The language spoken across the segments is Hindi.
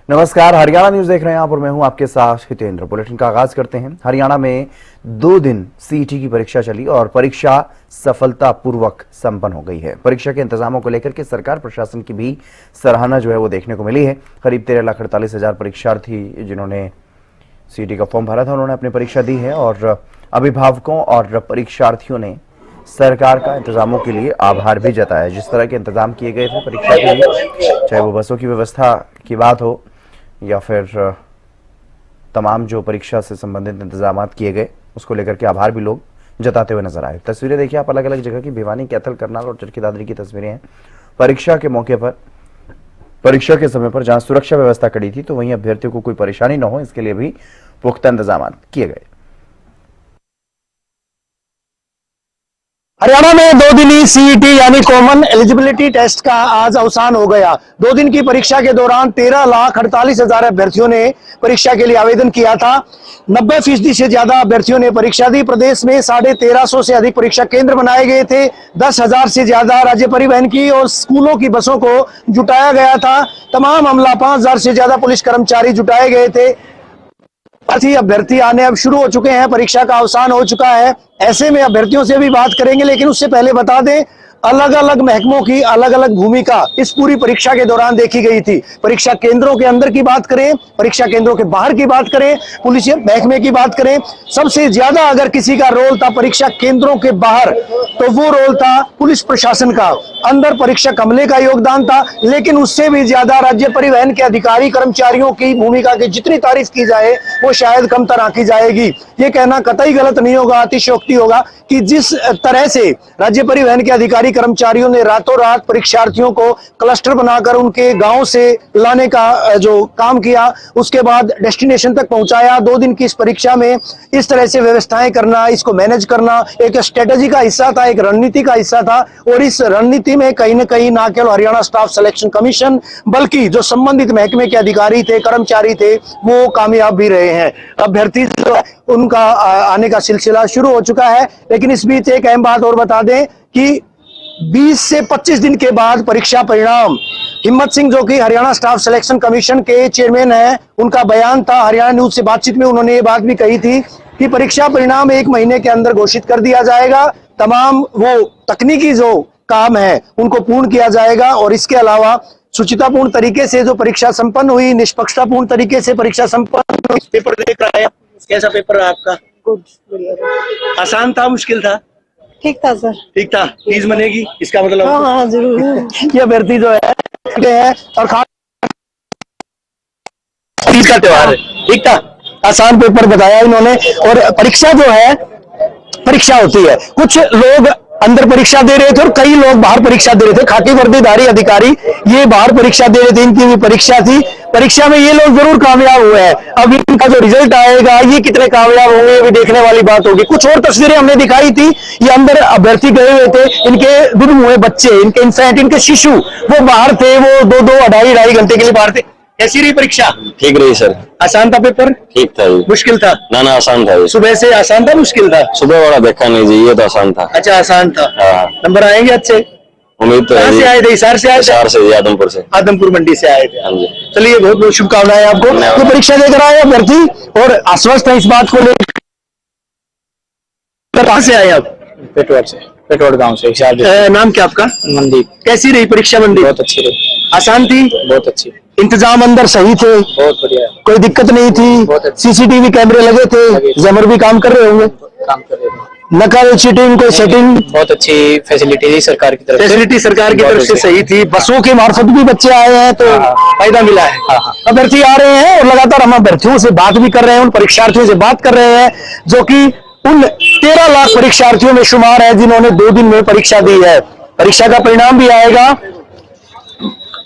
नमस्कार, हरियाणा न्यूज देख रहे हैं आप और मैं हूं आपके साथ हितेंद्र। बुलेटिन का आगाज करते हैं। हरियाणा में 2 दिन सीईटी की परीक्षा चली और परीक्षा सफलतापूर्वक संपन्न हो गई है। परीक्षा के इंतजामों को लेकर के सरकार प्रशासन की भी सराहना जो है वो देखने को मिली है। करीब 13,48,000 परीक्षार्थी जिन्होंने सीईटी का फॉर्म भरा था उन्होंने अपनी परीक्षा दी है और अभिभावकों और परीक्षार्थियों ने सरकार का इंतजामों के लिए आभार भी जताया। जिस तरह के इंतजाम किए गए थे परीक्षा के लिए, चाहे वो बसों की व्यवस्था की बात हो या फिर तमाम जो परीक्षा से संबंधित इंतजाम किए गए, उसको लेकर के आभार भी लोग जताते हुए नजर आए। तस्वीरें देखिए आप अलग अलग जगह की। भिवानी, कैथल, करनाल और चरखी दादरी की तस्वीरें हैं। परीक्षा के मौके पर, परीक्षा के समय पर जहां सुरक्षा व्यवस्था कड़ी थी, तो वहीं अभ्यर्थियों को कोई परेशानी न हो इसके लिए भी पुख्ता इंतजाम किए गए। हरियाणा में 2 दिनी सीईटी यानी कॉमन एलिजिबिलिटी टेस्ट का आज अवसान हो गया। 2 दिन की परीक्षा के दौरान 13,48,000 अभ्यर्थियों ने परीक्षा के लिए आवेदन किया था। 90% से ज्यादा अभ्यर्थियों ने परीक्षा दी। प्रदेश में 1,350 से अधिक परीक्षा केंद्र बनाए गए थे। 10,000 से ज्यादा राज्य परिवहन की और स्कूलों की बसों को जुटाया गया था। तमाम अमला 5,000 से ज्यादा पुलिस कर्मचारी जुटाए गए थे। अभ्यर्थी आने अब शुरू हो चुके हैं। परीक्षा का अवसान हो चुका है। ऐसे में अभ्यर्थियों से भी बात करेंगे, लेकिन उससे पहले बता दें अलग अलग महकमों की अलग अलग भूमिका इस पूरी परीक्षा के दौरान देखी गई थी। परीक्षा केंद्रों के अंदर की बात करें, परीक्षा केंद्रों के बाहर की बात करें, पुलिस महकमे की बात करें, सबसे ज्यादा अगर किसी का रोल था परीक्षा केंद्रों के बाहर, तो वो रोल था पुलिस प्रशासन का। अंदर परीक्षा अमले का योगदान था, लेकिन उससे भी ज्यादा राज्य परिवहन के अधिकारी कर्मचारियों की भूमिका की जितनी तारीफ की जाए वो शायद कमतर आंकी जाएगी। ये कहना कतई गलत नहीं होगा, अतिशयोक्ति होगा कि जिस तरह से राज्य परिवहन के अधिकारी कर्मचारियों ने रातों रात परीक्षार्थियों को क्लस्टर बनाकर उनके गांव से लाने का जो काम किया, उसके बाद डेस्टिनेशन तक पहुंचाया। 2 दिन की इस परीक्षा में इस तरह से व्यवस्थाएं करना, इसको मैनेज करना एक स्ट्रेटेजी का हिस्सा था, एक रणनीति का हिस्सा था। और इस रणनीति में कहीं न कहीं ना केवल हरियाणा स्टाफ सिलेक्शन कमीशन बल्कि जो संबंधित महकमे के अधिकारी थे, कर्मचारी थे, वो कामयाब भी रहे हैं। अभ्यर्थी उनका आने का सिलसिला शुरू हो चुका है। लेकिन इस बीच एक अहम बात और बता दें कि 20 से 25 दिन के बाद परीक्षा परिणाम, हिम्मत सिंह जो कि हरियाणा स्टाफ सिलेक्शन कमीशन के चेयरमैन हैं, उनका बयान था हरियाणा न्यूज से बातचीत में। उन्होंने ये बात भी कही थी कि परीक्षा परिणाम 1 महीने के अंदर घोषित कर दिया जाएगा। तमाम वो तकनीकी जो काम है उनको पूर्ण किया जाएगा और इसके अलावा सुचितापूर्ण तरीके से जो परीक्षा संपन्न हुई, निष्पक्षतापूर्ण तरीके से परीक्षा संपन्न हुई। पेपर देख रहा है, कैसा पेपर रहा आपका? गुड, बढ़िया। आसान था, मुश्किल था? ठीक था सर। ठीक था। फीस बनेगी इसका मतलब? हाँ जरूर। ये अभ्यर्थी जो है और खास फीस का त्योहार है। ठीक था, आसान पेपर बताया इन्होंने। और परीक्षा जो है, परीक्षा होती है, कुछ लोग अंदर परीक्षा दे रहे थे और कई लोग बाहर परीक्षा दे रहे थे। खाकी वर्दीधारी अधिकारी ये बाहर परीक्षा दे रहे थे, इनकी भी परीक्षा थी। परीक्षा में ये लोग जरूर कामयाब हुए हैं। अब इनका जो रिजल्ट आएगा ये कितने कामयाब होंगे ये भी देखने वाली बात होगी। कुछ और तस्वीरें हमने दिखाई थी। ये अंदर अभ्यर्थी गए हुए थे, इनके दुर्म हुए बच्चे, इनके इन्फेंट, इनके शिशु वो बाहर थे, वो 2-2, 2.5 घंटे के लिए बाहर थे। कैसी रही परीक्षा? ठीक रही सर। आसान था पेपर? ठीक था। मुश्किल था? ना आसान था। सुबह से आसान था, मुश्किल था? सुबह वाला देखा नहीं जी, ये तो आसान था। अच्छा, आसान था। हाँ। नंबर आएंगे अच्छे? उम्मीद तो कहाँ से आए थे? हिसार से आए थे? हिसार से, आदमपुर से। आदमपुर मंडी से आए थे। हाँ जी। चलिए, बहुत बहुत शुभकामनाएं आपको। तो परीक्षा देकर आए अभ्यर्थी और आश्वस्त है इस बात को लेकर। कहाँ से आए आप? पेटवाड़ से, पेटवाड़ गांव से। नाम क्या आपका? मंदीप। कैसी रही परीक्षा मंदीप? बहुत अच्छी रही। आसान थी? बहुत अच्छी। इंतजाम अंदर सही थे? बहुत बढ़िया। कोई दिक्कत नहीं बहुत थी? अच्छी। सीसीटीवी कैमरे लगे थे? जमर भी काम कर रहे होंगे? काम कर रहे थे। नकल, चीटिंग, कोई सेटिंग? बहुत अच्छी फैसिलिटी थी सरकार की तरफ से। फैसिलिटी सरकार की तरफ से सही थी। बसों के मार्फत भी बच्चे आए हैं तो फायदा मिला है। अभ्यर्थी आ रहे हैं और लगातार हम अभ्यर्थियों से बात भी कर रहे हैं, उन परीक्षार्थियों से बात कर रहे हैं जो कि उन 13 लाख परीक्षार्थियों में शुमार है जिन्होंने 2 दिन में परीक्षा दी है। परीक्षा का परिणाम भी आएगा।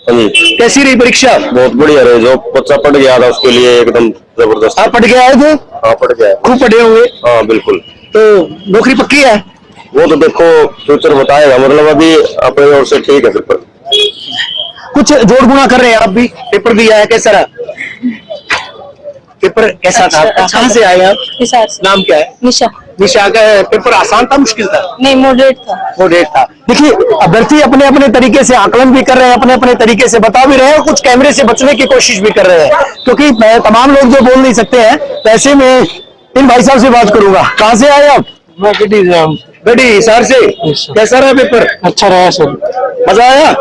कैसी रही परीक्षा? बहुत बढ़िया रही। जो बच्चा पढ़ गया था उसके लिए एकदम जबरदस्त। आप पढ़ के आए थे? हाँ, पढ़ गया। खूब पढ़े होंगे? हाँ बिल्कुल। तो नौकरी पक्की है? वो तो देखो फ्यूचर बताएगा, मतलब अभी अपने ओर से ठीक है पेपर। कुछ जोड़ गुणा कर रहे हैं आप भी? पेपर दिया है, कैसा रहा पेपर? कैसा था? कहाँ से आए आप? हिसार से। नाम क्या है? निशा। विषय का पेपर आसान था, मुश्किल था? नहीं, मॉडरेट था। मॉडरेट था। देखिए, अभ्यर्थी अपने अपने तरीके से आकलन भी कर रहे हैं, अपने अपने तरीके से बता भी रहे हैं और कुछ कैमरे से बचने की कोशिश भी कर रहे हैं, क्योंकि तमाम लोग जो बोल नहीं सकते हैं, तो ऐसे में इन भाई साहब से बात करूंगा। कहाँ से आए आप? गढ़ी हिसार से। कैसा रहा पेपर? अच्छा रहा सर। मजा आया?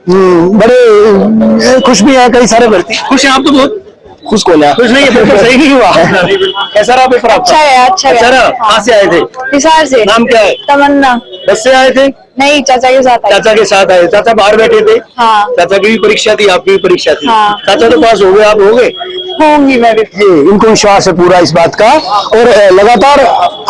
बड़े खुश भी है कई सारे भर्ती। खुश हैं आप तो बहुत? खुश कौन है? खुश नहीं है, पेपर सही नहीं हुआ। कैसा रहा पेपर आपका? अच्छा है, अच्छा है। अच्छा रहा। कहाँ से आए थे? हिसार से। नाम क्या है? तमन्ना। बस से आए थे? नहीं, चाचा के साथ आई। चाचा के साथ आए। चाचा बाहर बैठे थे? हाँ। चाचा की भी परीक्षा थी, आपकी भी परीक्षा थी? हाँ। चाचा तो पास हो गए, आप हो गए? होंगी मैं भी। जी, इनको विश्वास है पूरा इस बात का। और लगातार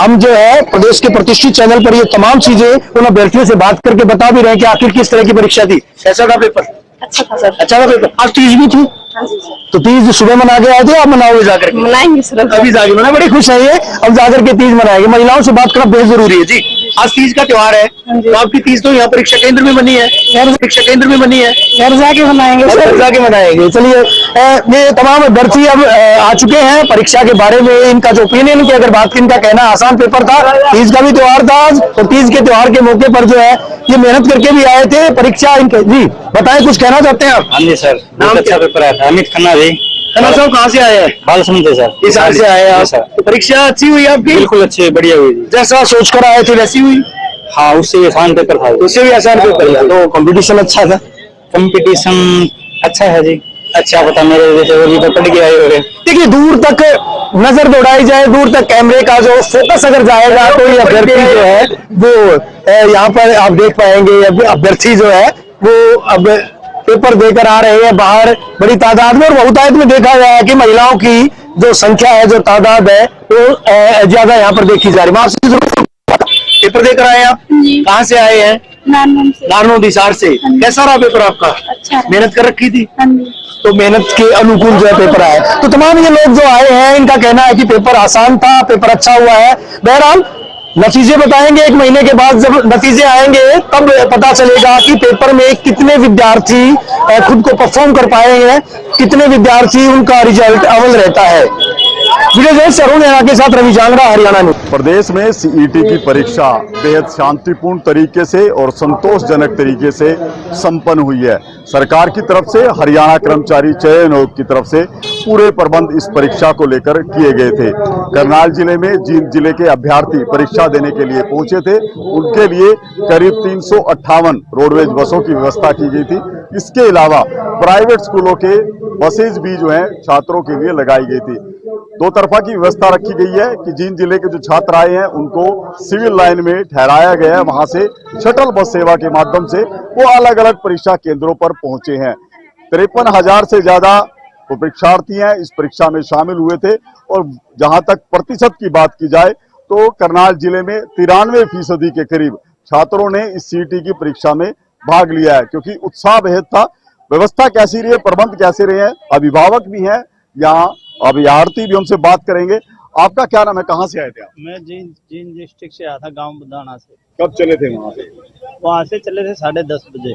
हम जो है प्रदेश के प्रतिष्ठित चैनल पर ये तमाम चीजें उन अभ्यर्थियों से बात करके बता भी रहे हैं कि आखिर किस तरह की परीक्षा थी। कैसा था पेपर? अच्छा था सर। अच्छा था पेपर। आज तीज भी थी, हाँ जी सर। तो तीज सुबह मना के आए थे, आप मनाओगे जाकर के? मनाएंगे सर। अभी जाके मना, बड़ी खुश है ये। अब जाकर के तीज मनाएंगे। महिलाओं से बात करना बेहद जरूरी है। जी, आज तीज का त्योहार है, तो आपकी तीज तो यहाँ परीक्षा केंद्र में बनी है? परीक्षा केंद्र में बनी है, घर जाके मनाएंगे घर सर। जाके मनाएंगे। चलिए, ये तमाम अभ्यर्थी अब आ चुके हैं। परीक्षा के बारे में इनका जो ओपिनियन की अगर बात की, इनका कहना आसान पेपर था, तीज का भी त्योहार था आज, और तीज के त्योहार के मौके पर जो है ये मेहनत करके भी आए थे। परीक्षा इनके, जी बताएं, कुछ कहना चाहते हैं आप? हाँ जी सर, बहुत अच्छा पेपर आया था। अमित खन्ना जी। खन्ना साहब कहाँ से आए हैं? बालसमुंद से सर। हिसार से आए हैं आप? सर। तो परीक्षा अच्छी हुई आपकी? बिल्कुल अच्छी, बढ़िया हुई जी। जैसा सोच कर आए थे वैसी हुई? हाँ, उससे भी आसान पेपर था। उससे भी आसान पेपर था, तो कंपटीशन अच्छा था? कंपटीशन अच्छा है जी। अच्छा बता, मेरे जैसे वो भी तो पढ़ के आए हो गए। देखिए, दूर तक नजर दौड़ाई जाए, दूर तक कैमरे का जो फोकस अगर जाएगा, तो ये अभ्यर्थी जो है वो यहाँ पर आप देख पाएंगे, अभ्यर्थी जो है वो अब पेपर देकर आ रहे हैं बाहर बड़ी तादाद में। और बहुतायत में देखा गया है कि महिलाओं की जो संख्या है, जो तादाद है, वो ज्यादा यहाँ पर देखी जा रही है। मैं आपसे जरूर पेपर देकर आए हैं आप? कहाँ से आए हैं? नारनौल हिसार से। कैसा रहा पेपर आपका? अच्छा। मेहनत कर रखी थी, हाँ जी। तो मेहनत के अनुकूल जो है पेपर आया। तो तमाम ये लोग जो आए हैं, इनका कहना है कि पेपर आसान था, पेपर अच्छा हुआ है। बहरहाल नतीजे बताएंगे 1 महीने के बाद, जब नतीजे आएंगे तब पता चलेगा कि पेपर में कितने विद्यार्थी खुद को परफॉर्म कर पाए हैं, कितने विद्यार्थी उनका रिजल्ट अव्वल रहता है। वीडियो जर्नलिस्ट अरुण रैना के साथ रवि जांगड़ा, हरियाणा न्यूज। प्रदेश में सीईटी की परीक्षा बेहद शांतिपूर्ण तरीके से और संतोषजनक तरीके से संपन्न हुई है। सरकार की तरफ से, हरियाणा कर्मचारी चयन आयोग की तरफ से पूरे प्रबंध इस परीक्षा को लेकर किए गए थे। करनाल जिले में जिन जिले के अभ्यर्थी परीक्षा देने के लिए पहुंचे थे, उनके लिए करीब 358 रोडवेज बसों की व्यवस्था की गई थी। इसके अलावा प्राइवेट स्कूलों के बसेज भी जो है छात्रों के लिए लगाई गई थी। 2 तरफा की व्यवस्था रखी गई है कि जिन जिले के जो छात्र आए हैं उनको सिविल लाइन में ठहराया गया है, वहां से शटल बस सेवा के माध्यम से वो अलग अलग परीक्षा केंद्रों पर पहुंचे हैं। 53,000 से ज्यादा परीक्षार्थी हैं इस परीक्षा में शामिल हुए थे। और जहां तक प्रतिशत की बात की जाए तो करनाल जिले में 93% के करीब छात्रों ने इस सीईटी की परीक्षा में भाग लिया है, क्योंकि उत्साह बेहद था। व्यवस्था कैसी रही है, प्रबंध कैसे रहे हैं, अभिभावक भी हैं यहाँ, अभ्यर्थी भी हमसे बात करेंगे। आपका क्या नाम है, कहाँ से आए थे आप? मैं जींद डिस्ट्रिक्ट से आया था, गांव बुधाना से। कब चले थे वहाँ से? वहाँ से चले थे 10:30 बजे।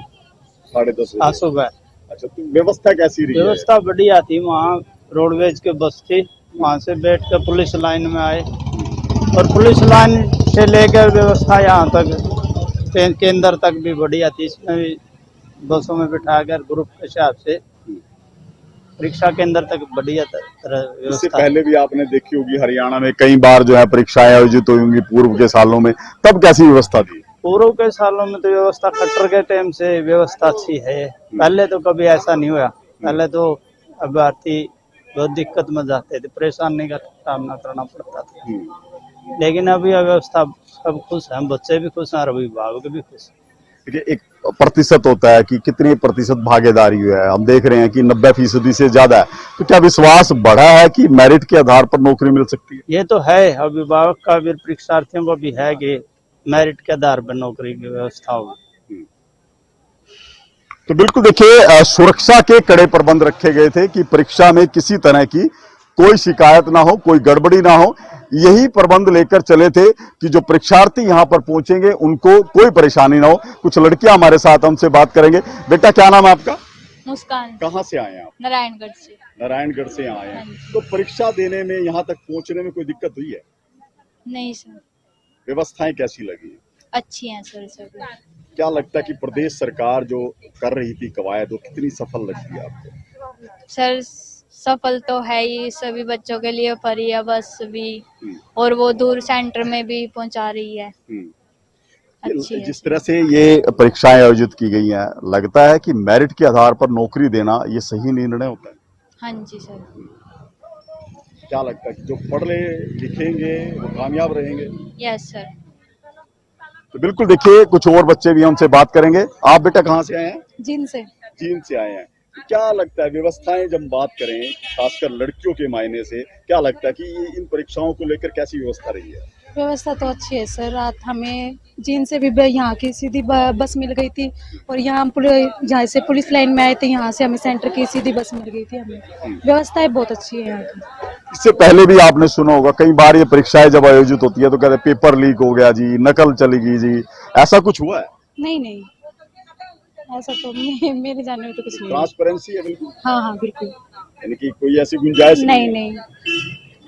10:30 आज सुबह। अच्छा, तो व्यवस्था कैसी रही है? व्यवस्था बढ़िया थी। वहाँ रोडवेज के बस थी, वहाँ से बैठ कर पुलिस लाइन में आए, और पुलिस लाइन से लेकर व्यवस्था यहाँ तक केंद्र तक भी बढ़िया थी। इसमें भी बसों में बिठाकर ग्रुप के हिसाब से परीक्षा केंद्र तक बढ़िया तरह इससे व्यवस्था। पहले भी आपने देखी होगी हरियाणा में कई बार जो है परीक्षाएं आयोजित हुई होंगी पूर्व के सालों में, तब कैसी व्यवस्था थी? पूर्व के सालों में तो व्यवस्था खट्टर के टाइम से व्यवस्था अच्छी है। पहले तो कभी ऐसा नहीं हुआ। पहले तो अभ्यर्थी बहुत दिक्कत में जाते थे, परेशानी का सामना करना पड़ता था। लेकिन अभी व्यवस्था सब खुश हैं, बच्चे भी खुश हैं और अभिभावक भी खुश हैं। देखिए, एक प्रतिशत होता है कि कितने प्रतिशत भागीदारी है। हम देख रहे हैं कि 90% से ज्यादा है। तो क्या विश्वास बढ़ा है कि मेरिट के आधार पर नौकरी मिल सकती है? ये तो है, अभिभावक का भी, परीक्षार्थियों को भी है कि मेरिट के आधार पर नौकरी की व्यवस्था होगी। तो बिल्कुल देखिए, सुरक्षा के कड़े प्रबंध रखे गए थे कि परीक्षा में किसी तरह की कोई शिकायत ना हो, कोई गड़बड़ी ना हो। यही प्रबंध लेकर चले थे कि जो परीक्षार्थी यहाँ पर पहुंचेंगे उनको कोई परेशानी ना हो। कुछ लड़कियां हमारे साथ हमसे बात करेंगे। बेटा, क्या नाम है आपका? मुस्कान। कहाँ से आए हैं आप? नारायणगढ़ से। नारायणगढ़ से आए हैं। तो परीक्षा देने में यहाँ तक पहुंचने में कोई दिक्कत हुई है? नहीं सर, व्यवस्थाएं कैसी लगी? अच्छी हैं सर सब। क्या लगता है कि प्रदेश सरकार जो कर रही थी कवायद, वो कितनी सफल लगती है आपको? सर सफल तो है ही, सभी बच्चों के लिए फ्री है बस भी, और वो दूर सेंटर में भी पहुंचा रही है। अच्छी है। जिस तरह से ये परीक्षाएं आयोजित की गई हैं, लगता है कि मेरिट के आधार पर नौकरी देना ये सही निर्णय होता है? हाँ जी सर। क्या लगता है कि जो पढ़ ले लिखेंगे वो कामयाब रहेंगे? Yes sir. तो बिल्कुल, देखिए कुछ और बच्चे भी हैं, उनसे बात करेंगे। आप बेटा कहाँ से आए हैं? जीन से। चीन से आए हैं। तो क्या लगता है व्यवस्थाएं जब बात करें, खासकर लड़कियों के मायने से, क्या लगता है कि ये इन परीक्षाओं को लेकर कैसी व्यवस्था रही है? व्यवस्था तो अच्छी है सर। रात हमें जीन से भी यहाँ की सीधी बस मिल गई थी, और यहाँ हम जहाँ से पुलिस लाइन में आए थे, यहाँ से हमें सेंटर की सीधी बस मिल गई थी हमें। व्यवस्थाएं बहुत अच्छी है यहाँ की। इससे पहले भी आपने सुना होगा, कई बार ये परीक्षाएं जब आयोजित होती है तो कहते हैं पेपर लीक हो गया जी, नकल चली गई जी, ऐसा कुछ हुआ है? नहीं, ऐसा तो मेरे जानने में तो कुछ नहीं है। ट्रांसपेरेंसी है बिल्कुल? हाँ बिल्कुल। यानी कि कोई ऐसी गुंजाइश नहीं,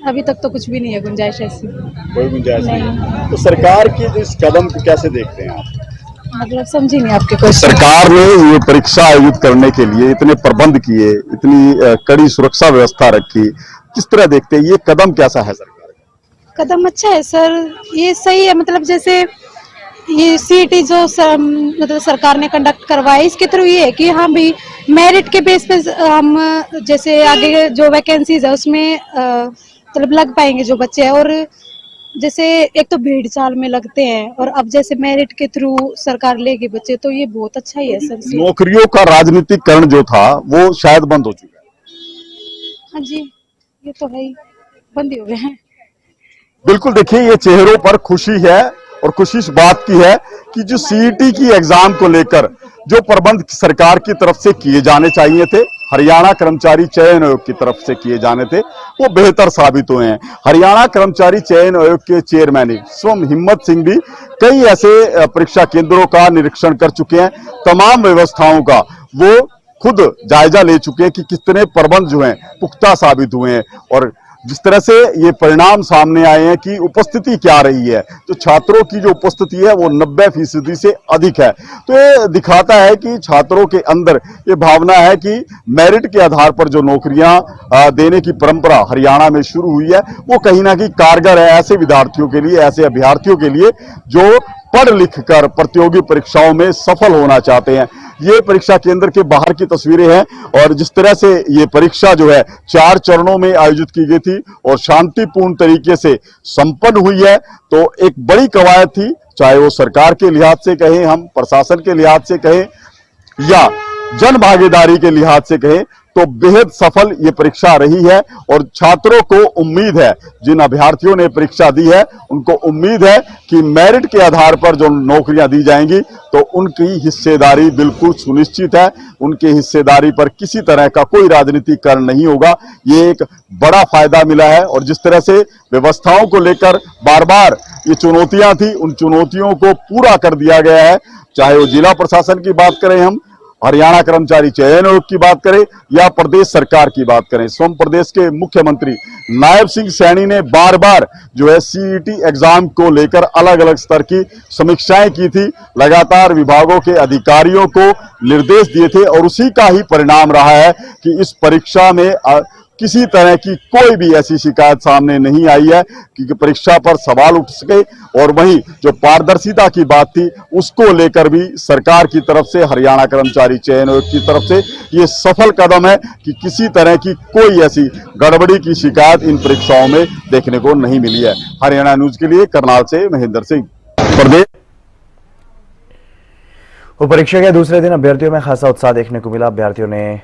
अभी तक तो कुछ भी नहीं है गुंजाइश ऐसी। कोई गुंजाइश नहीं। तो सरकार के जो इस कदम को कैसे देखते हैं आप? मतलब समझी नहीं आपके क्वेश्चन। सरकार ने ये परीक्षा आयोजित करने के लिए इतने प्रबंध किए, इतनी कड़ी सुरक्षा व्यवस्था रखी, किस तरह देखते हैं? ये कदम कैसा है सरकार का? कदम अच्छा है सर, ये सही है। मतलब जैसे ये सीईटी जो मतलब सरकार ने कंडक्ट करवाया, इसके थ्रू ये है कि हाँ भी मेरिट के बेस पे हम जैसे आगे जो वैकेंसीज है उसमें मतलब लग पाएंगे जो बच्चे हैं। और जैसे एक तो भीड़ चाल में लगते हैं, और अब जैसे मेरिट के थ्रू सरकार लेगी बच्चे, तो ये बहुत अच्छा ही है सर। नौकरियों का राजनीतिकरण जो था वो शायद बंद हो चुका है। हाँ जी, ये तो है ही, बंद ही हो गए हैं। बिल्कुल, देखिए ये चेहरों पर खुशी है, और खुशी इस बात की है कि जो सीईटी की एग्जाम को लेकर जो प्रबंध सरकार की तरफ से किए जाने चाहिए थे, हरियाणा कर्मचारी चयन आयोग की तरफ से किए जाने थे, वो बेहतर साबित हुए हैं। हरियाणा कर्मचारी चयन आयोग के चेयरमैन स्वयं हिम्मत सिंह भी कई ऐसे परीक्षा केंद्रों का निरीक्षण कर चुके हैं। तमाम व्यवस्थाओं का वो खुद जायजा ले चुके हैं कि कितने प्रबंध जो हैं पुख्ता साबित हुए हैं, और जिस तरह से ये परिणाम सामने आए हैं कि उपस्थिति क्या रही है, तो छात्रों की जो उपस्थिति है वो 90% से अधिक है। तो ये दिखाता है कि छात्रों के अंदर ये भावना है कि मेरिट के आधार पर जो नौकरियां देने की परंपरा हरियाणा में शुरू हुई है वो कहीं ना कहीं कारगर है ऐसे विद्यार्थियों के लिए, ऐसे अभ्यर्थियों के लिए जो पढ़ लिख कर प्रतियोगी परीक्षाओं में सफल होना चाहते हैं। ये परीक्षा केंद्र के बाहर की तस्वीरें हैं, और जिस तरह से ये परीक्षा जो है 4 चरणों में आयोजित की गई थी और शांतिपूर्ण तरीके से संपन्न हुई है, तो एक बड़ी कवायद थी, चाहे वो सरकार के लिहाज से कहें, हम प्रशासन के लिहाज से कहें, या जन भागीदारी के लिहाज से कहें, तो बेहद सफल ये परीक्षा रही है। और छात्रों को उम्मीद है, जिन अभ्यर्थियों ने परीक्षा दी है उनको उम्मीद है कि मेरिट के आधार पर जो नौकरियां दी जाएंगी तो उनकी हिस्सेदारी बिल्कुल सुनिश्चित है, उनकी हिस्सेदारी पर किसी तरह का कोई राजनीतिकरण नहीं होगा। ये एक बड़ा फायदा मिला है, और जिस तरह से व्यवस्थाओं को लेकर बार बार ये चुनौतियां थी, उन चुनौतियों को पूरा कर दिया गया है। चाहे वो जिला प्रशासन की बात करें, हम हरियाणा कर्मचारी चयन आयोग की बात करें, या प्रदेश सरकार की बात करें, स्वयं प्रदेश के मुख्यमंत्री नायब सिंह सैनी ने बार बार जो है सीईटी एग्जाम को लेकर अलग अलग स्तर की समीक्षाएं की थी, लगातार विभागों के अधिकारियों को निर्देश दिए थे, और उसी का ही परिणाम रहा है कि इस परीक्षा में किसी तरह की कोई भी ऐसी शिकायत सामने नहीं आई है कि परीक्षा पर सवाल उठ सके। और वहीं जो पारदर्शिता की बात थी उसको लेकर भी सरकार की तरफ से, हरियाणा कर्मचारी चयन आयोग की तरफ से ये सफल कदम है कि किसी तरह की कोई ऐसी गड़बड़ी की शिकायत इन परीक्षाओं में देखने को नहीं मिली है। हरियाणा न्यूज के लिए करनाल से महेंद्र सिंह, प्रदेश। परीक्षा के दूसरे दिन अभ्यर्थियों में खासा उत्साह देखने को मिला। अभ्यर्थियों ने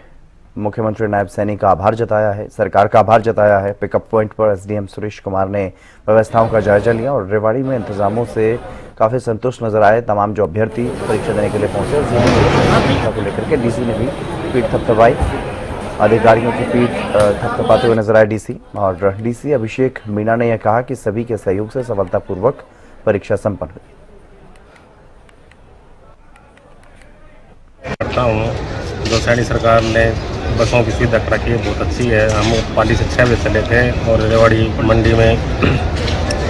मुख्यमंत्री नायब सैनी का आभार जताया है, सरकार का आभार जताया है। पिकअप पॉइंट पर एसडीएम सुरेश कुमार ने व्यवस्थाओं का जायजा लिया और रेवाड़ी में इंतजामों से काफी संतुष्ट नजर आए। तमाम जो अभ्यर्थी परीक्षा देने के लिए पहुंचे, परीक्षा को लेकर के डीसी ने भी पीठ थपथपाई, अधिकारियों की पीठ थपथपाते हुए नजर आए डीसी। और डीसी अभिषेक मीणा ने यह कहा कि सभी के सहयोग से सफलतापूर्वक परीक्षा संपन्न हुई। करता हूँ जो सैनी सरकार ने बसों की सुविधा रखी है बहुत अच्छी है। हम पाली से 6 बजे चले थे और रेवाड़ी मंडी में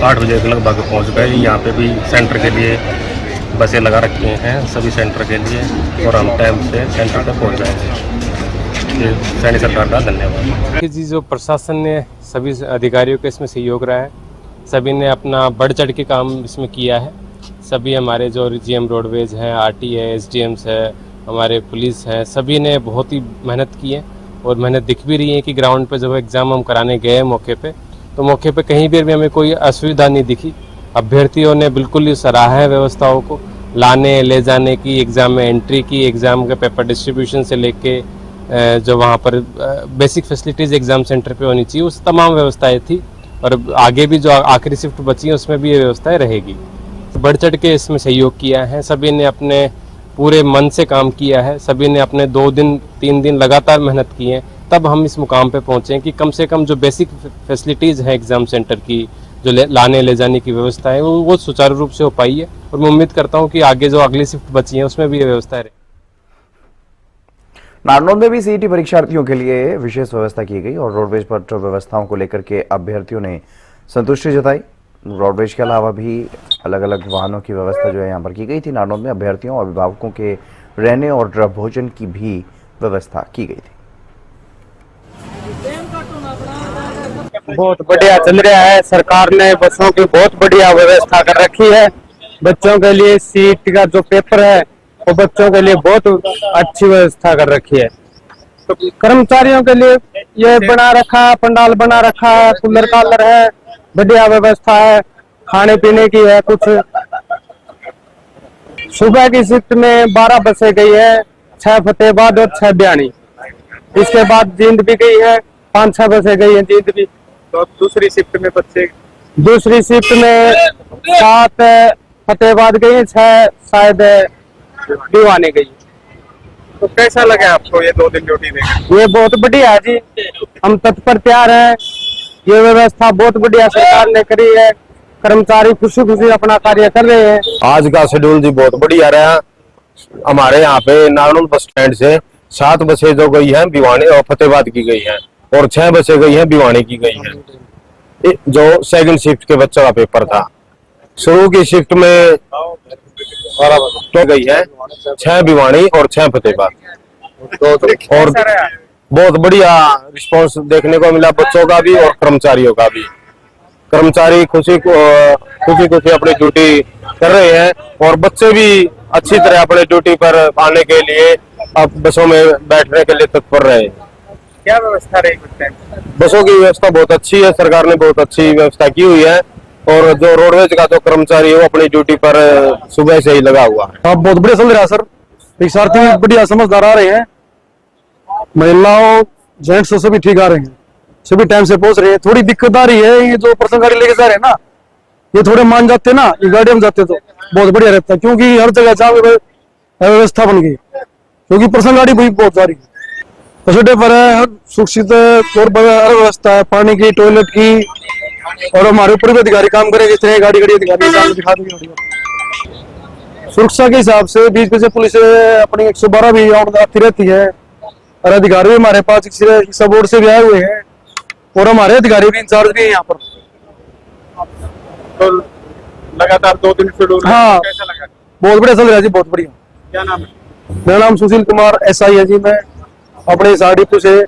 8 बजे के लगभग पहुंच गए। यहाँ पे भी सेंटर के लिए बसें लगा रखी हैं सभी सेंटर के लिए, और हम टाइम से सेंटर तक पहुंच जाएंगे। ये सैनी सरकार का धन्यवाद। जी, जो प्रशासन ने सभी अधिकारियों का इसमें सहयोग रहा है, सभी ने अपना बढ़ चढ़ के काम इसमें किया है। सभी हमारे जो जीएम रोडवेज हैं, आरटी है, एसडीएम्स है, हमारे पुलिस है, सभी ने बहुत ही मेहनत की है और मेहनत दिख भी रही है कि ग्राउंड पे जब एग्ज़ाम हम कराने गए मौके पे, तो मौके पे कहीं भी हमें कोई असुविधा नहीं दिखी। अभ्यर्थियों ने बिल्कुल ही सराहा है व्यवस्थाओं को, लाने ले जाने की, एग्ज़ाम में एंट्री की, एग्ज़ाम के पेपर डिस्ट्रीब्यूशन से लेके जो वहाँ पर बेसिक फैसिलिटीज़ एग्ज़ाम सेंटर पे होनी चाहिए, उस तमाम व्यवस्थाएं थी। और आगे भी जो आखिरी शिफ्ट बची है उसमें भी ये व्यवस्थाएं रहेगी। तो बढ़ चढ़ के इसमें सहयोग किया है, सभी ने अपने पूरे मन से काम किया है, सभी ने अपने 2 दिन 3 दिन लगातार मेहनत की है, तब हम इस मुकाम पे पहुँचे कि कम से कम जो बेसिक फैसिलिटीज़ हैं एग्ज़ाम सेंटर की, जो लाने ले जाने की व्यवस्था है वो सुचारू रूप से हो पाई है। और मैं उम्मीद करता हूँ कि आगे जो अगली शिफ्ट बची है उसमें भी ये व्यवस्था रहे। नारनौल में भी सीईटी परीक्षार्थियों के लिए विशेष व्यवस्था की गई और रोडवेज पर व्यवस्थाओं को लेकर के अभ्यर्थियों ने संतुष्टि जताई। रोडवेज के अलावा भी अलग अलग वाहनों की व्यवस्था जो है यहाँ पर की गई थी। नारनौल में अभ्यर्थियों और अभिभावकों के रहने और भोजन की भी व्यवस्था की गई थी। बहुत बढ़िया चल रहा है। सरकार ने बसों की बहुत बढ़िया व्यवस्था कर रखी है। बच्चों के लिए सीट का जो पेपर है वो बच्चों के लिए बहुत अच्छी व्यवस्था कर रखी है। तो कर्मचारियों के लिए ये बना रखा, पंडाल बना रखा है, कूलर कालर है, बढ़िया व्यवस्था है। खाने पीने की है कुछ। सुबह की शिफ्ट में 12 बसें गई है, 6 फतेहाबाद और 6 बयानी। इसके बाद जींद भी गई है, 5-6 बसें गई है जींद भी। तो दूसरी शिफ्ट में बच्चे, दूसरी शिफ्ट में 7 फतेहाबाद गई, 6 शायद दीवाने गई। तो कैसा लगा आपको ये 2 दिन ड्यूटी देकर? ये बहुत बढ़िया है जी, हम तत्पर तैयार हैं। ये व्यवस्था बहुत बढ़िया सरकार ने करी है। कर्मचारी खुशी खुशी अपना कार्य कर रहे हैं। आज का शेड्यूल जी बहुत बढ़िया रहा। हमारे यहाँ पे नारनौल बस स्टैंड से 7 बसें जो गई हैं भिवानी और फतेहाबाद की गई हैं, और 6 बसें गई हैं भिवानी की गई हैं। जो सेकंड शिफ्ट के बच्चों का पेपर था, शुरू की शिफ्ट में तो गई है 6 भिवानी और 6 फतेहाबाद। और बहुत बढ़िया रिस्पांस देखने को मिला बच्चों का भी और कर्मचारियों का भी। कर्मचारी खुशी अपनी ड्यूटी कर रहे हैं और बच्चे भी अच्छी तरह अपने ड्यूटी पर आने के लिए अब बसों में बैठने के लिए तत्पर रहे। क्या व्यवस्था रही? बसों की व्यवस्था बहुत अच्छी है, सरकार ने बहुत अच्छी व्यवस्था की हुई है। और जो रोडवेज का जो कर्मचारी है वो अपनी ड्यूटी पर सुबह से ही लगा हुआ है। अब बहुत बढ़िया चल रहा है सर। परीक्षार्थी बढ़िया समझदार आ रहे हैं, महिलाओं जेंट्स सभी ठीक आ रहे हैं, सभी टाइम से पहुंच रहे हैं। थोड़ी दिक्कत आ रही है, ये जो पर्सनल गाड़ी लेके जा रहे हैं ना, ये थोड़े मान जाते ना, ये गाड़ी में जाते तो बहुत बढ़िया रहता है, क्योंकि हर जगह जहाँ व्यवस्था बन गई, क्योंकि पर्सनल गाड़ी भी बहुत जा रही है। फसटे पर है सुरक्षित और व्यवस्था है, पानी की, टॉयलेट की, और हमारे ऊपर भी अधिकारी काम करें, जिस तरह गाड़ी अधिकारी दिखा देंगे। सुरक्षा के हिसाब से 20 बजे पुलिस अपनी 112 भी आती रहती है, और अधिकारी भी हमारे पास शिक्षा बोर्ड से भी आए हुए हैं, और हमारे अधिकारी भी इंचार्ज भी है यहाँ पर। तो लगातार 2 दिन शेड्यूल, हाँ, कैसा लगा? बहुत बढ़िया चल रहा है जी, बहुत बढ़िया। क्या नाम है? मेरा नाम सुशील कुमार SI है जी, मैं अपने SRDP से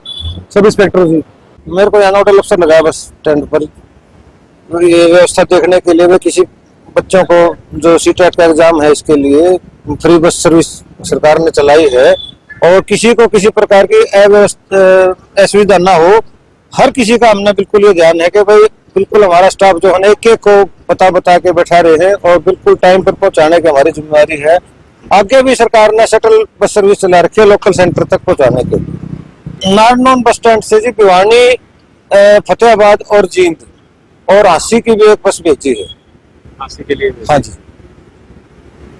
सब इंस्पेक्टर जी। मेरे को यहाँ नोडल अफसर लगा बस स्टैंड पर ये व्यवस्था देखने के लिए। मैं किसी बच्चों को जो सीटेट का एग्जाम है इसके लिए फ्री बस सर्विस सरकार ने चलाई है, और किसी को किसी प्रकार की असुविधा ना हो, हर किसी का हमने बिल्कुल ये ध्यान है कि भाई बिल्कुल हमारा स्टाफ जो है एक एक को बता के बैठा रहे हैं और बिल्कुल टाइम पर पहुंचाने की हमारी जिम्मेदारी है। आगे भी सरकार ने शटल बस सर्विस चला रखी है लोकल सेंटर तक पहुंचाने के लिए। नारनौल बस स्टैंड से जी भिवानी, फतेहाबाद और जींद और हांसी की भी एक बस भेजी है। हांसी के लिए? हाँ जी,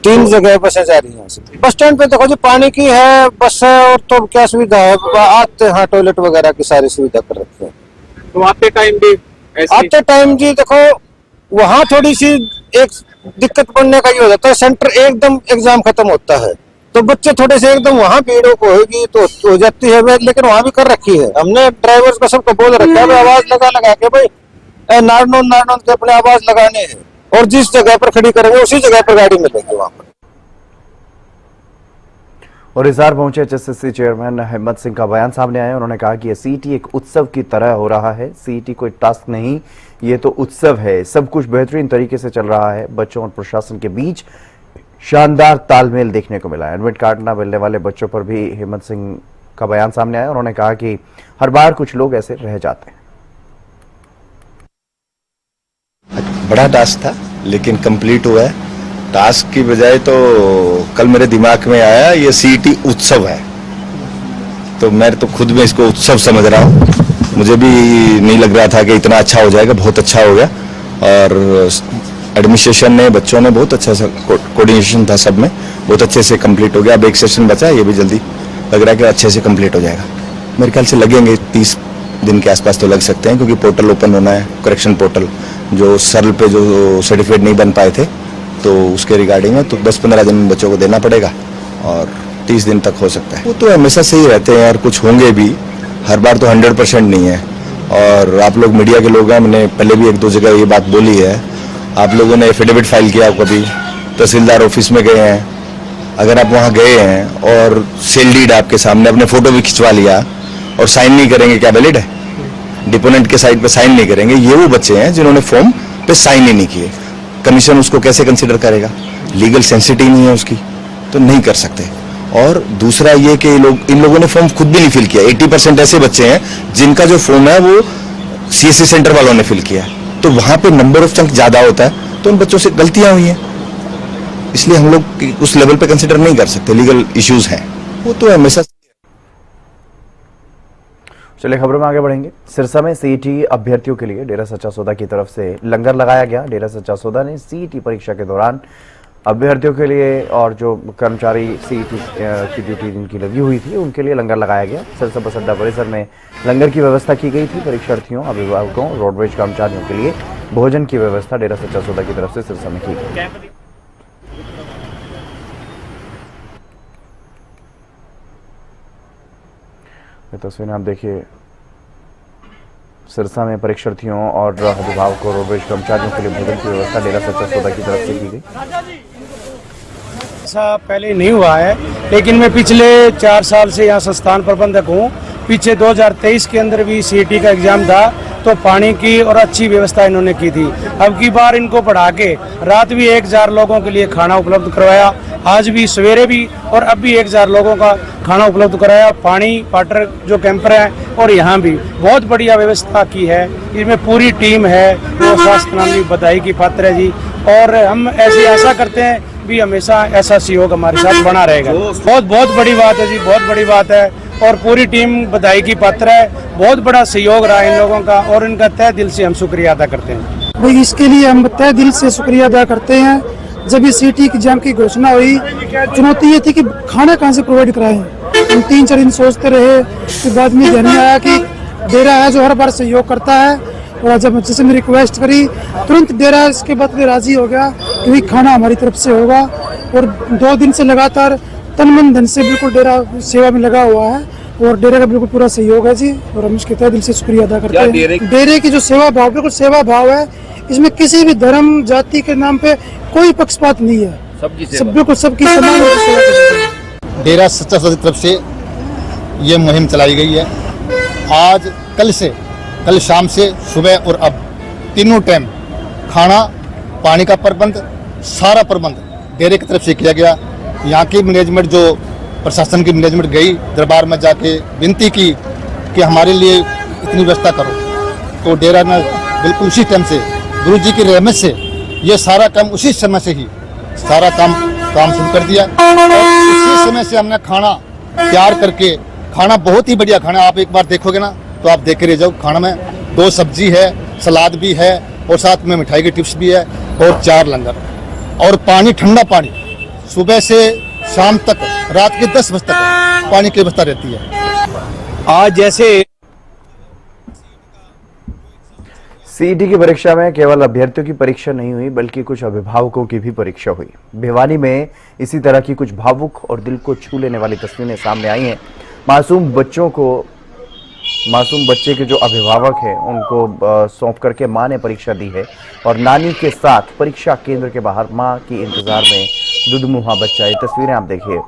3 जगह बसें जा रही हैं। बस स्टैंड पे देखो जी पानी की है, बस है, और तो क्या सुविधा है आते, हाँ टॉयलेट वगैरह की सारी सुविधा कर रखी है। तो आते टाइम भी आते टाइम जी देखो वहाँ थोड़ी सी एक दिक्कत बनने का ये हो जाता है, सेंटर एकदम एग्जाम खत्म होता है तो बच्चे थोड़े से एकदम वहाँ भीड़ होगी तो हो जाती है, लेकिन वहाँ भी कर रखी है हमने। ड्राइवर्स को सबको बोल रखा है आवाज लगा के भाई नारनौंद के अपने आवाज लगाने हैं, और जिस जगह पर खड़ी करेंगे उसी जगह पर गाड़ी मिलेगी वहां पर। और हिसार पहुंचे एचएसएससी चेयरमैन हिम्मत सिंह का बयान सामने आया। उन्होंने कहा कि ये सीईटी एक उत्सव की तरह हो रहा है। सीईटी कोई टास्क नहीं, ये तो उत्सव है। सब कुछ बेहतरीन तरीके से चल रहा है। बच्चों और प्रशासन के बीच शानदार तालमेल देखने को मिला। एडमिट कार्ड न मिलने वाले बच्चों पर भी हिम्मत सिंह का बयान सामने आया। उन्होंने कहा कि हर बार कुछ लोग ऐसे रह जाते हैं। बड़ा टास्क था लेकिन कंप्लीट हुआ है। टास्क की बजाय तो कल मेरे दिमाग में आया ये सीईटी उत्सव है, तो मैं तो खुद में इसको उत्सव समझ रहा हूँ। मुझे भी नहीं लग रहा था कि इतना अच्छा हो जाएगा, बहुत अच्छा हो गया। और एडमिनिस्ट्रेशन ने, बच्चों ने बहुत अच्छा सा कोऑर्डिनेशन था, सब में बहुत अच्छे से कंप्लीट हो गया। अब एक सेशन बचा है, ये भी जल्दी लग रहा है कि अच्छे से कंप्लीट हो जाएगा। मेरे ख्याल से लगेंगे 30 दिन के आसपास तो लग सकते हैं, क्योंकि पोर्टल ओपन होना है, करेक्शन पोर्टल जो सरल पे जो सर्टिफिकेट नहीं बन पाए थे तो उसके रिगार्डिंग है, तो 10-15 दिन बच्चों को देना पड़ेगा और 30 दिन तक हो सकता है। वो तो हमेशा से ही रहते हैं और कुछ होंगे भी, हर बार तो 100% नहीं है। और आप लोग मीडिया के लोग हैं, मैंने पहले भी 1-2 जगह ये बात बोली है। आप लोगों ने एफिडेविट फाइल किया, कभी तहसीलदार ऑफिस में गए हैं, अगर आप वहाँ गए हैं और सेल डीड आपके सामने, अपने फोटो भी खिंचवा लिया और साइन नहीं करेंगे, क्या वैलिड है? डिपोनेंट के साइड पे साइन नहीं करेंगे, ये वो बच्चे हैं जिन्होंने फॉर्म पे साइन ही नहीं किए। कमीशन उसको कैसे कंसिडर करेगा? लीगल सेंसिटिव नहीं है उसकी, तो नहीं कर सकते। और दूसरा ये कि इन लोगों ने फॉर्म खुद भी नहीं फिल किया। 80% ऐसे बच्चे हैं जिनका जो फॉर्म है वो सीएससी सेंटर वालों ने फिल किया, तो वहां पे नंबर ऑफ चंक ज्यादा होता है, तो उन बच्चों से गलतियां हुई हैं, इसलिए हम लोग उस लेवल पे कंसिडर नहीं कर सकते। लीगल इश्यूज हैं, वो तो हमेशा। चलिए खबरों में आगे बढ़ेंगे। सिरसा में सीईटी अभ्यर्थियों के लिए डेरा सच्चा सौदा की तरफ से लंगर लगाया गया। डेरा सच्चा सौदा ने सीईटी परीक्षा के दौरान अभ्यर्थियों के लिए और जो कर्मचारी सीईटी की ड्यूटी जिनकी लगी हुई थी उनके लिए लंगर लगाया गया। सिरसा बस अड्डा परिसर में लंगर की व्यवस्था की गई थी। परीक्षार्थियों, अभिभावकों, रोडवेज कर्मचारियों के लिए भोजन की व्यवस्था डेरा सच्चा सौदा की तरफ से सिरसा में की गई। तस्वीरें आप देखिए, सिरसा में परीक्षार्थियों और अभिभावकों, रोडवेज कर्मचारियों के लिए भोजन की व्यवस्था डेरा सच्चा सौदा की तरफ से की गई। ऐसा पहले नहीं हुआ है, लेकिन मैं पिछले 4 साल से यहाँ संस्थान प्रबंधक हूँ। पीछे 2023 के अंदर भी सीईटी का एग्जाम था, तो पानी की और अच्छी व्यवस्था इन्होंने की थी। अब की बार इनको बढ़ा के रात भी 1000 लोगों के लिए खाना उपलब्ध करवाया, आज भी सवेरे भी और अब भी 1000 लोगों का खाना उपलब्ध कराया। पानी वाटर जो कैंपर है और यहाँ भी बहुत बढ़िया व्यवस्था की है। इसमें पूरी टीम है, वो स्वास्थ्य नाम की बधाई की पात्र है जी। और हम ऐसी आशा करते हैं भी हमेशा ऐसा सहयोग हमारे साथ बना रहेगा। बहुत बड़ी बात है जी, बहुत बड़ी बात है। और पूरी टीम बधाई की पात्र है। बहुत बड़ा सहयोग रहा इन लोगों का और इनका तहे दिल से हम शुक्रिया अदा करते हैं। भाई इसके लिए हम तहे दिल से शुक्रिया अदा करते हैं। जब ये सीईटी एग्जाम की घोषणा हुई, चुनौती ये थी कि खाना कहाँ से प्रोवाइड कराएं। हम 3-4 दिन सोचते रहे, फिर बाद में ध्यान में आया कि डेरा है जो हर बार सहयोग करता है। और जब जैसे मैं रिक्वेस्ट करी, तुरंत डेरा इसके बाद में राजी हो गया कि खाना हमारी तरफ से होगा। और 2 दिन से लगातार तन मन धन से बिल्कुल डेरा सेवा में लगा हुआ है और डेरे का बिल्कुल पूरा सहयोग है जी। और हम इसके तहे दिल से शुक्रिया अदा करते हैं। डेरे की जो सेवा भाव, बिल्कुल सेवा भाव है। इसमें किसी भी धर्म जाति के नाम पे कोई पक्षपात नहीं है, सब बिल्कुल सबकी समान सेवा। डेरा सच्चा सौदा की तरफ से ये मुहिम चलाई गई है। आज कल शाम से सुबह और अब तीनों टाइम खाना पानी का प्रबंध, सारा प्रबंध डेरे की तरफ से किया गया। यहाँ की मैनेजमेंट, जो प्रशासन की मैनेजमेंट गई दरबार में जाके विनती की कि हमारे लिए इतनी व्यवस्था करो, तो डेरा ने बिल्कुल उसी टाइम से गुरु जी की रहमत से ये सारा काम उसी समय से ही सारा काम शुरू कर दिया। और उसी समय से हमने खाना तैयार करके, खाना बहुत ही बढ़िया खाना, आप एक बार देखोगे ना तो आप देख के रह जाओ। खाना में 2 सब्जी है, सलाद भी है और साथ में मिठाई की टिप्स भी है और 4 लंगर और पानी, ठंडा पानी सुबह से शाम तक, रात के 10 बजे तक पानी की व्यवस्था रहती है। आज जैसे सीईटी की परीक्षा में केवल अभ्यर्थियों की परीक्षा नहीं हुई, बल्कि कुछ अभिभावकों की भी परीक्षा हुई। भिवानी में इसी तरह की कुछ भावुक और दिल को छू लेने वाली तस्वीरें सामने आई हैं। मासूम बच्चों को मासूम बच्चे के जो अभिभावक हैं उनको सौंप करके मां ने परीक्षा दी है और नानी के साथ परीक्षा केंद्र के बाहर मां के इंतजार में दुधमुहा बच्चा। ये तस्वीरें आप देखिए,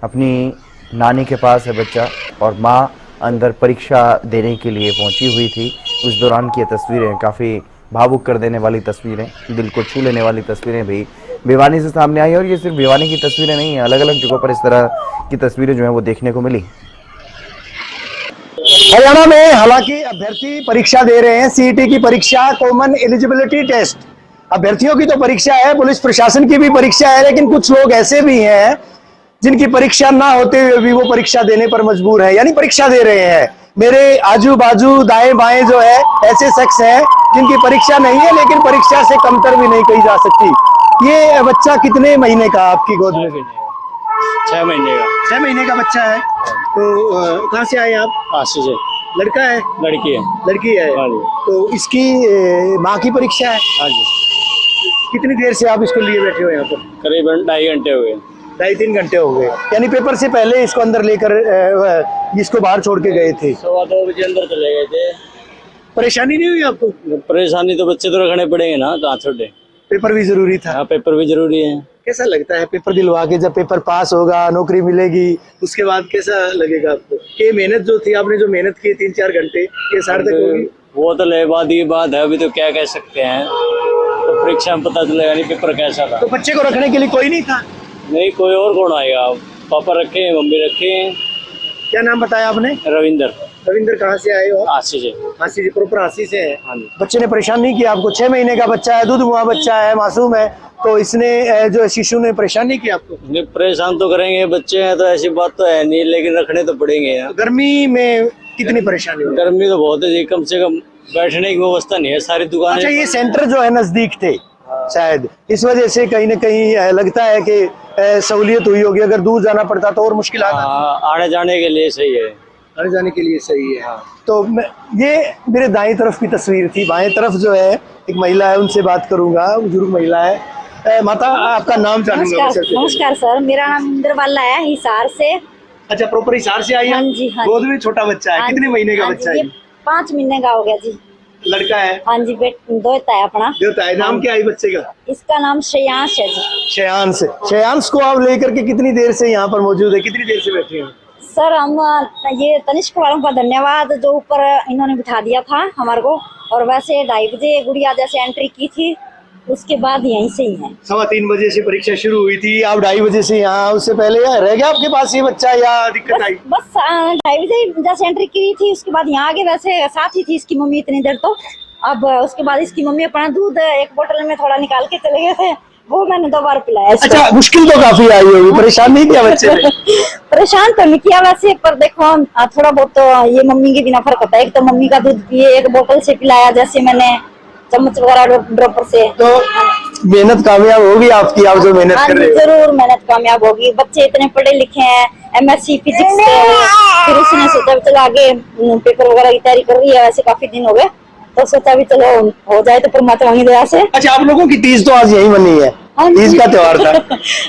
अपनी नानी के पास है बच्चा और मां अंदर परीक्षा देने के लिए पहुंची हुई थी। उस दौरान की ये तस्वीरें काफ़ी भावुक कर देने वाली तस्वीरें, दिल को छू लेने वाली तस्वीरें भी भिवानी से सामने आई। और ये सिर्फ भिवानी की तस्वीरें नहीं है, अलग अलग जगहों पर इस तरह की तस्वीरें जो है वो देखने को मिली। हरियाणा में हालांकि अभ्यर्थी परीक्षा दे रहे हैं, सीईटी की परीक्षा, कॉमन एलिजिबिलिटी टेस्ट। अभ्यर्थियों की तो परीक्षा है, पुलिस प्रशासन की भी परीक्षा है, लेकिन कुछ लोग ऐसे भी हैं जिनकी परीक्षा ना होते हुए भी वो परीक्षा देने पर मजबूर है, यानी परीक्षा दे रहे हैं। मेरे आजू बाजू दाएं बाएं जो है ऐसे शख्स हैं जिनकी परीक्षा नहीं है, लेकिन परीक्षा से कमतर भी नहीं कही जा सकती। ये बच्चा कितने महीने का आपकी गोद में? 6 महीने का। 6 महीने का बच्चा है। तो कहाँ से आए आप? काशी से। लड़का है? लड़की है। लड़की है। हाँ जी। तो इसकी माँ की परीक्षा है? हाँ जी। कितनी देर से आप इसको लिए बैठे हो यहाँ पर? करीबन 2.5 घंटे हो गए। 2.5-3 घंटे हो गए, यानी पेपर से पहले इसको अंदर लेकर इसको बाहर छोड़ के गए थे। 2:15 बजे अंदर चले गए थे। परेशानी नहीं हुई आपको? परेशानी तो बच्चे तो रखने पड़ेंगे ना, कहाँ छोड़े। पेपर भी जरूरी था। हाँ, पेपर भी जरूरी है। कैसा लगता है पेपर दिलवा के, जब पेपर पास होगा, नौकरी मिलेगी, उसके बाद कैसा लगेगा आपको? ये मेहनत जो थी, आपने जो मेहनत की 3-4 घंटे, ये सार्थक होगी? वो तो लेबाद की बात है, अभी तो क्या कह सकते हैं, तो परीक्षा में पता चलेगा नहीं पेपर कैसा था। तो बच्चे को रखने के लिए कोई नहीं था? नहीं, कोई और कौन आएगा? पापा रखे हैं, मम्मी रखे हैं। क्या नाम बताया आपने? रविंदर। रविंदर कहाँ से आए हो? आशी से। आशी से, प्रॉपर आशी से है। हाँ जी। बच्चे ने परेशान नहीं किया आपको? 6 महीने का बच्चा है, दूधमुहा बच्चा है, मासूम है, तो इसने जो शिशु ने परेशान नहीं किया आपको? नहीं, परेशान तो करेंगे, बच्चे हैं तो ऐसी बात तो है नहीं, लेकिन रखने तो पड़ेंगे यार। गर्मी में कितनी परेशानी हुई? गर्मी तो बहुत है जी, कम से कम बैठने की व्यवस्था नहीं है, सारी दुकानें। अच्छा, ये सेंटर जो है नजदीक थे शायद, इस वजह से कहीं ना कहीं लगता है कि सहूलियत हुई होगी। अगर दूर जाना पड़ता तो और मुश्किल आने जाने के लिए सही है। आने जाने के लिए सही है। तो ये मेरे दाएं तरफ की तस्वीर थी। बाएं तरफ जो है एक महिला है, उनसे बात करूंगा, बुजुर्ग महिला है। माता, आपका नाम जानूंगा? नमस्कार सर, मेरा नाम इंद्रवाला है, हिसार से। अच्छा, प्रॉपर हिसार से आई? हाँ जी, हाँ। गोद में छोटा बच्चा है, कितने महीने का बच्चा है? 5 महीने का हो गया जी। लड़का है? हाँ जी, दोता है अपना। दोता है। नाम क्या है बच्चे का? इसका नाम श्रेयांश है जी। श्रेयांश। श्रेयांश को आप लेकर के कितनी देर से यहाँ पर मौजूद है, कितनी देर से बैठे हैं? सर, हम ये तनिष्क वालों का धन्यवाद, जो ऊपर इन्होंने बिठा दिया था हमारे को। और वैसे 2:30 बजे गुड़िया जैसे एंट्री की थी, उसके बाद यहीं से ही है। 3:15 बजे से परीक्षा शुरू हुई थी, आप 2:30 बजे से यहाँ, उससे पहले रह गया आपके पास ये बच्चा या दिक्कत आई? बस 2:30 बजे जैसे एंट्री की थी, उसके बाद यहाँ आगे वैसे साथ ही थी इसकी मम्मी इतनी देर। तो अब उसके बाद इसकी मम्मी अपना दूध एक बोतल में थोड़ा निकाल के चले गए थे, वो मैंने 2 बार पिलाया। अच्छा, मुश्किल तो काफी आई होगी, परेशान नहीं किया बच्चे ने? परेशान तो नहीं किया वैसे, पर देखो थोड़ा बहुत तो ये मम्मी के बिना फर्क होता है। एक तो मम्मी का दूध पिए, एक बोतल से पिलाया, जैसे मैंने चम्मच वगैरह ड्रॉपर से। तो मेहनत कामयाब होगी आपकी, आप जो मेहनत कर रहे हैं? जरूर मेहनत कामयाब होगी। बच्चे इतने पढ़े लिखे हैं, MSc फिजिक्स से, फिर उसने सोचा चलो आगे पेपर वगैरह की तैयारी कर रही है, वैसे काफी दिन हो गए, तो सोचा भी चलो हो जाए तो परमात्मा की दया से। अच्छा, आप लोगों की तीज तो आज यही मनी है? तीज का त्योहार था?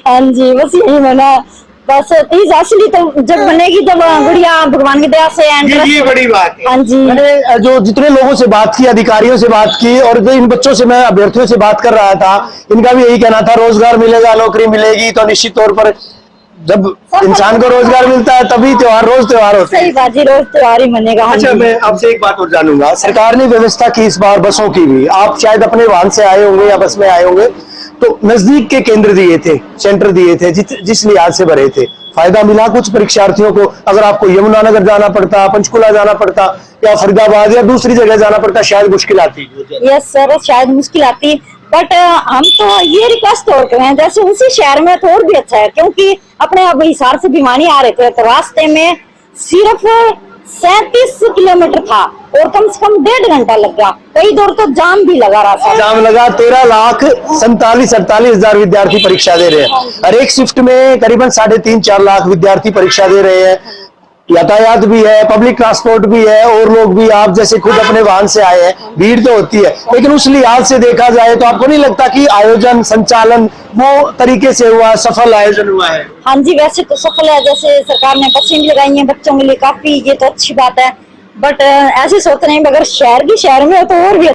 हाँ जी, बस यही मना। बस तीज असली तो जब बनेगी जब गुड़िया भगवान की दया से। ये बड़ी बात है। हाँ जी, मैंने जो जितने लोगों से बात की, अधिकारियों से बात की, और जो इन बच्चों से, मैं अभ्यर्थियों से बात कर रहा था, इनका भी यही कहना था, रोजगार मिलेगा, नौकरी मिलेगी, तो निश्चित तौर पर जब इंसान को रोजगार मिलता है तभी त्योहार, रोज त्योहार होते हैं। सही बात जी, रोज त्योहार ही मनेगा। अच्छा, मैं आपसे एक बात और जानूंगा, सरकार ने व्यवस्था की इस बार बसों की भी, आप शायद अपने वाहन से आए होंगे या बस में आए होंगे, तो नजदीक के केंद्र दिए थे, सेंटर दिए थे, जिस लिहाज से भरे थे, फायदा मिला कुछ परीक्षार्थियों को? अगर आपको यमुनानगर जाना पड़ता, पंचकुला जाना पड़ता, या फरीदाबाद या दूसरी जगह जाना पड़ता, शायद मुश्किल आती। यस सर, शायद मुश्किल आती, बट हम तो ये रिक्वेस्ट और करें, जैसे उसी शहर में तो और भी अच्छा है, क्योंकि अपने अब हिसार से भिवानी आ रहे थे तो रास्ते में सिर्फ 37 किलोमीटर था और कम से कम 1.5 घंटा लग गया। कई दौर तो जाम भी लगा रहा था। जाम लगा। 13,47,48,000 विद्यार्थी परीक्षा दे रहे हैं। हर एक शिफ्ट में करीबन 3.5-4 लाख विद्यार्थी परीक्षा दे रहे हैं। यातायात भी है, पब्लिक ट्रांसपोर्ट भी है, और लोग भी, आप जैसे खुद अपने वाहन से आए हैं, भीड़ तो होती है, लेकिन उस लिहाज से देखा जाए तो आपको नहीं लगता कि आयोजन, संचालन वो तरीके से हुआ, सफल आयोजन हुआ है? हाँ जी, वैसे तो सफल है। जैसे सरकार ने बसें भी लगाई हैं बच्चों के लिए काफी, ये तो अच्छी बात है। बट ऐसे सोच रहे हैं अगर शहर में हो तो और भी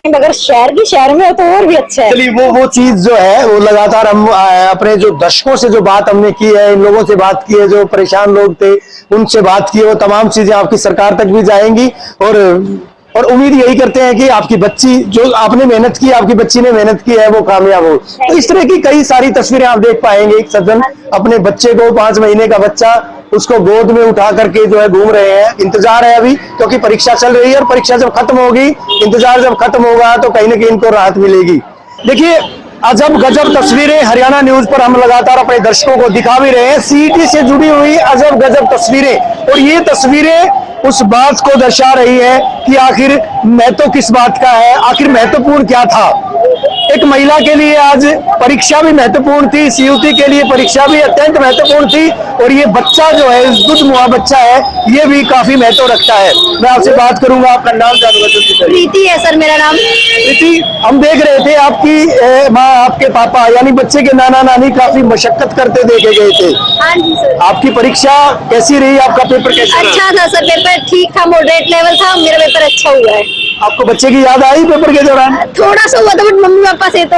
अच्छा है। चलिए वो चीज जो है वो लगातार हम अपने जो दर्शकों से जो बात हमने की है, इन लोगों से बात की है जो परेशान लोग थे उनसे बात की है, वो तमाम चीजें आपकी सरकार तक भी जाएंगी और उम्मीद यही करते हैं कि आपकी बच्ची जो आपने मेहनत की, आपकी बच्ची ने मेहनत की है वो कामयाब हो। तो इस तरह की कई सारी तस्वीरें आप देख पाएंगे। एक सज्जन अपने बच्चे को 5 महीने का बच्चा उसको गोद में उठा करके जो है घूम रहे हैं। इंतजार है अभी क्योंकि परीक्षा चल रही है और परीक्षा जब खत्म होगी, इंतजार जब खत्म होगा तो कहीं ना कहीं इनको राहत मिलेगी। देखिए अजब गजब तस्वीरें हरियाणा न्यूज पर हम लगातार अपने दर्शकों को दिखा भी रहे हैं। सीईटी से जुड़ी हुई अजब गजब तस्वीरें, और ये तस्वीरें उस बात को दर्शा रही है कि आखिर महत्व किस बात का है, आखिर महत्वपूर्ण क्या था। एक महिला के लिए आज परीक्षा भी महत्वपूर्ण थी, सीयूटी के लिए परीक्षा भी अत्यंत महत्वपूर्ण थी, और ये बच्चा जो है दुधमुआ बच्चा है ये भी काफी महत्व रखता है। मैं आपसे बात करूंगा, आपका नाम जानूंगा। प्रीति है सर मेरा नाम। प्रीति, हम देख रहे थे आपकी माँ आपके पापा यानी बच्चे के नाना नानी काफी मशक्कत करते देखे गए थे। हाँ जी सर। आपकी परीक्षा कैसी रही, आपका पेपर कैसा रहा? अच्छा था सर, पेपर ठीक था, मॉडरेट लेवल था, मेरा पेपर अच्छा हुआ है। आपको बच्चे की याद आई पेपर के दौरान? थोड़ा सा हुआ था बट मम्मी पापा से तो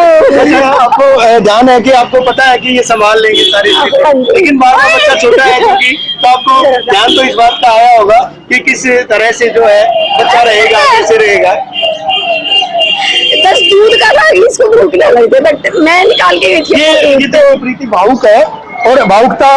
आपको ध्यान है कि आपको पता है कि ये संभाल लेंगे सारी चीजें, लेकिन बार बार बच्चा छोटा है क्योंकि, तो आपको ध्यान तो इस बात का आया होगा कि किस तरह से जो है बच्चा रहेगा, कैसे रहेगा। बस दूध का था, इसको भूख ना लगे बट मैं निकाल के ये तो प्रीति भावुक है, और भावुकता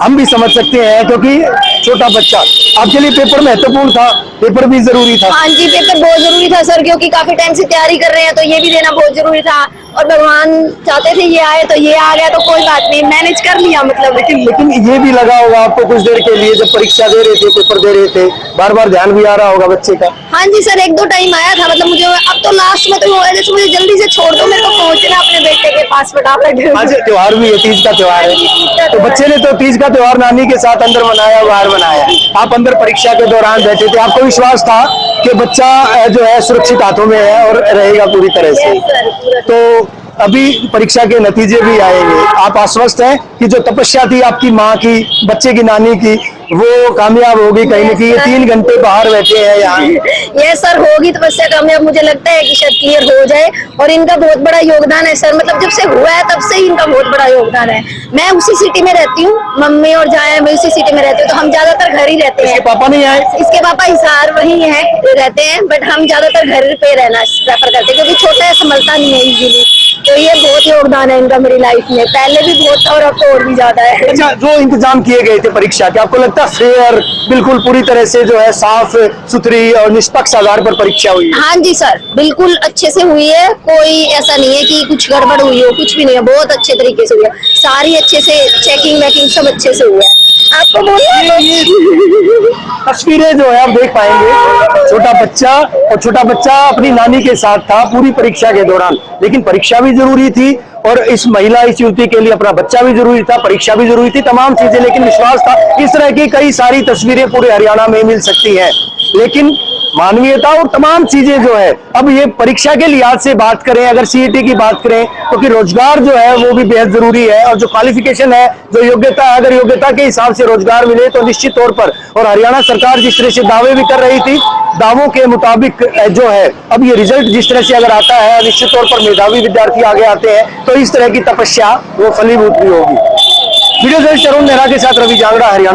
हम भी समझ सकते हैं क्योंकि छोटा बच्चा। आपके लिए पेपर महत्वपूर्ण था, पेपर भी जरूरी था? हाँ जी, पेपर बहुत जरूरी था सर, क्योंकि काफी टाइम से तैयारी कर रहे हैं तो ये भी देना बहुत जरूरी था, और भगवान चाहते थे ये आए तो ये आ गया, तो कोई बात नहीं, मैनेज कर लिया मतलब। लेकिन ये भी लगा होगा आपको कुछ देर के लिए, जब परीक्षा दे रहे थे, पेपर दे रहे थे, बार बार ध्यान भी आ रहा होगा बच्चे का? हाँ जी सर, 1-2 टाइम आया था, मतलब मुझे अब तो लास्ट में तो वो है जैसे मुझे जल्दी से छोड़ दो, मेरे को पहुंचना अपने बेटे के पास फटाफट। आज त्योहार भी है, तीज का त्योहार है, तो बच्चे ने तो तीज का त्योहार नानी के साथ अंदर मनाया, बाहर मनाया। आप अंदर परीक्षा के दौरान बैठे थे, आपको विश्वास था कि बच्चा जो है सुरक्षित हाथों में है और रहेगा पूरी तरह से। तो अभी परीक्षा के नतीजे भी आएंगे, आप आश्वस्त हैं कि जो तपस्या थी आपकी माँ की, बच्चे की नानी की, वो कामयाब होगी कहीं ना कहीं? 3 घंटे बाहर बैठे हैं यहाँ। ये सर होगी तपस्या कामयाब, मुझे लगता है कि शायद क्लियर हो जाए, और इनका बहुत बड़ा योगदान है सर, मतलब जब से हुआ है तब से ही इनका बहुत बड़ा योगदान है। मैं उसी सिटी में रहती हूँ, मम्मी और जाया मैं उसी सिटी में रहती हूँ, तो हम ज्यादातर घर ही रहते हैं। इसके पापा नहीं आए? इसके पापा हिसार वही है रहते हैं, बट हम ज्यादातर घर पे रहना प्रेफर करते हैं क्योंकि छोटा है, संभलता नहीं है इजीली, तो ये बहुत योगदान है इनका मेरी लाइफ में। पहले भी बहुत था और अब तो और भी ज्यादा है। अच्छा, जो इंतजाम किए गए थे परीक्षा के, आपको लगता है फेयर, बिल्कुल पूरी तरह से जो है साफ सुथरी और निष्पक्ष आधार पर परीक्षा हुई है? हाँ जी सर, बिल्कुल अच्छे से हुई है, कोई ऐसा नहीं है कि कुछ गड़बड़ हुई हो, कुछ भी नहीं है, बहुत अच्छे तरीके से हुई है, सारी अच्छे से चेकिंग वेकिंग सब अच्छे से हुआ है। आपको तस्वीरें जो है आप देख पाएंगे, छोटा बच्चा अपनी नानी के साथ था पूरी परीक्षा के दौरान, लेकिन परीक्षा भी जरूरी थी और इस महिला, इस युवती के लिए अपना बच्चा भी जरूरी था, परीक्षा भी जरूरी थी, तमाम चीजें, लेकिन विश्वास था। इस तरह की कई सारी तस्वीरें पूरे हरियाणा में मिल सकती हैं, लेकिन मानवीयता और तमाम चीजें जो है, अब ये परीक्षा के लिहाज से बात करें, अगर सीईटी की बात करें, क्योंकि रोजगार जो है वो भी बेहद जरूरी है, और जो क्वालिफिकेशन है, जो योग्यता है, अगर योग्यता के हिसाब से रोजगार मिले तो निश्चित तौर पर, और हरियाणा सरकार जिस तरह से दावे भी कर रही थी, दावों के मुताबिक जो है अब ये रिजल्ट जिस तरह से अगर आता है, निश्चित तौर पर मेधावी विद्यार्थी आगे आते हैं तो इस तरह की तपस्या वो फलीभूत भी होगी। वीडियो जर्नलिस्ट अरुण नेहरा के साथ रवि जांगड़ा, हरियाणा।